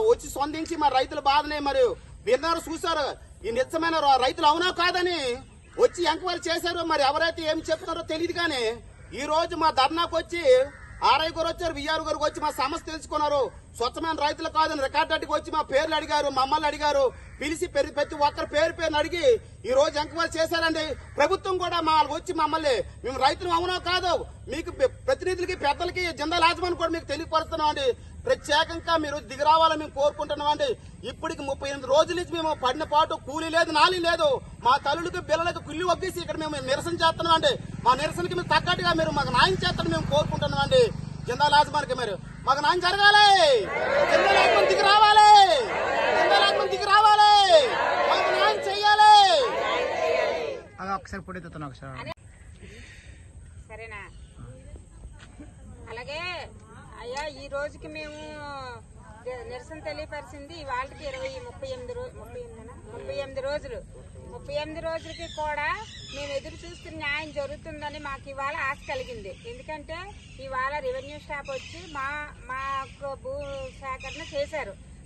వచ్చి స్పందించి మరి రైతుల బాధని మరి విన్నారు, చూశారు. ఈ నిజమైన రైతులు అవునా కాదని వచ్చి ఎంక్వైరీ చేశారు. మరి ఎవరైతే ఏం చెప్తున్నారో తెలియదు. కానీ ఈ రోజు మా ధర్నాకు వచ్చి ఆర్ఐ గారు వచ్చారు, విఆర్ గారికి వచ్చి మా సమస్య తెలుసుకున్నారు. స్వచ్ఛమైన రైతులు కాదని రికార్డు అడిగి వచ్చి మా పేర్లు అడిగారు, మమ్మల్ని అడిగారు. పిలిచి ప్రతి ఒక్కరి పేరుని అడిగి ఈ రోజు ఎంక్వైరీ చేశారండి. ప్రభుత్వం కూడా మా వచ్చి మమ్మల్ని మేము రైతులు అవునో కాదు మీకు ప్రతినిధులకి పెద్దలకి జిందాల్ యాజమాన్యం కూడా మీకు తెలియపరుస్తున్నాం అండి. ప్రత్యేకంగా మీరు దిగి రావాలని మేము కోరుకుంటున్నాం అండి. ఇప్పటికి 38 రోజుల నుంచి మేము పడిన పాటు కూలీ లేదు, నాలి లేదు. మా తల్లులకి పిల్లలకి కుల్లి ఒగ్గేసి ఇక్కడ మేము నిరసన చేస్తున్నాం అండి. మా నిరసనకి మేము తగ్గట్టుగా మీరు మాకు న్యాయం చేస్తారని మేము కోరుకుంటున్నాం అండి. జిందాల్ యాజమాన్యానికి మీరు మాకు న్యాయం జరగాలి, జిందాల్ యాజమాన్యం దిగి రావాలి, జిందాల్ యాజమాన్యం దిగి రావాలి, మాకు న్యాయం చెయ్యాలి. ఒకసారి పొడి ఒకసారి సరేనా? అలాగే అయ్యా, ఈ రోజుకి మేము నిరసన తెలియపరిచింది ఇవాళకి 38 రోజులు. 38 రోజులకి కూడా మేము ఎదురు చూస్తున్న న్యాయం జరుగుతుందని మాకు ఇవాళ ఆశ కలిగింది. ఎందుకంటే ఇవాళ రెవెన్యూ స్టాఫ్ వచ్చి మాకు భూ సేకరణ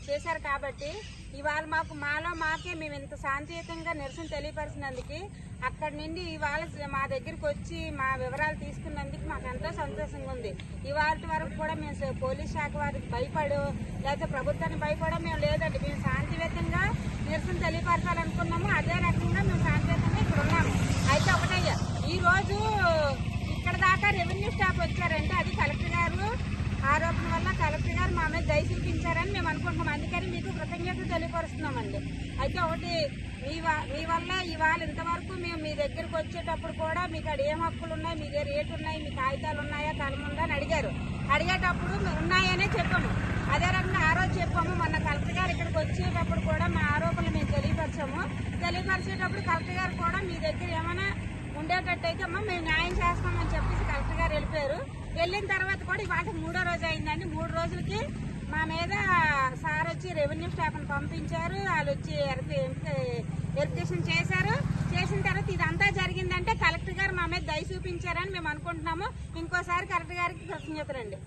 చేశారు కాబట్టి ఇవాళ మాలో మాకే మేము ఇంత శాంతియుతంగా నిరసన తెలియపరిచినందుకు అక్కడి నుండి ఇవాళ మా దగ్గరికి వచ్చి మా వివరాలు తీసుకున్నందుకు మాకు ఎంతో సంతోషంగా ఉంది. ఇవాళ వరకు కూడా మేము పోలీస్ శాఖ వారికి భయపడో లేకపోతే ప్రభుత్వానికి భయపడో మేము లేదండి. మేము శాంతియుతంగా నిరసన తెలియపరచాలనుకున్నాము. అదే రకంగా మేము శాంతియుతంగా ఇక్కడ ఉన్నాము. అయితే ఒకటయ్యా, ఈ రోజు ఇక్కడ దాకా రెవెన్యూ స్టాఫ్ వచ్చారంటే అది కలెక్టర్ గారు ఆరోపణ వల్ల కలెక్టర్ గారు మా మీద దయ చూపించారని మేము అనుకుంటున్నాం. అందుకని మీకు కృతజ్ఞతలు తెలియపరుస్తున్నామండి. అయితే ఒకటి, మీ వల్ల ఇవాళ ఇంతవరకు మేము మీ దగ్గరకు వచ్చేటప్పుడు కూడా మీకు అక్కడ ఏం హక్కులు ఉన్నాయి, మీ దగ్గర రేటు ఉన్నాయి, మీ కాగితాలు ఉన్నాయా, కలముందా అని అడిగేటప్పుడు ఉన్నాయనే చెప్పాము. అదే రకంగా ఆ రోజు చెప్పాము. మొన్న కలెక్టర్ గారు ఇక్కడికి వచ్చేటప్పుడు కూడా మా ఆరోపణలు మేము తెలియపరిచేటప్పుడు కలెక్టర్ గారు కూడా మీ దగ్గర ఏమైనా ఉండేటట్టయితే అమ్మ మేము న్యాయం చేస్తామని చెప్పేసి కలెక్టర్ గారు వెళ్ళిపోయారు. వెళ్ళిన తర్వాత కూడా ఇవాళ 3వ రోజు అయిందండి. 3 రోజులకి మా మీద సార్ వచ్చి రెవెన్యూ స్టాఫ్ని పంపించారు. వాళ్ళు వచ్చి వెరిఫికేషన్ చేసిన తర్వాత ఇదంతా జరిగిందంటే కలెక్టర్ గారు మా మీద దయ చూపించారని మేము అనుకుంటున్నాము. ఇంకోసారి కలెక్టర్ గారికి కృతజ్ఞతలండి.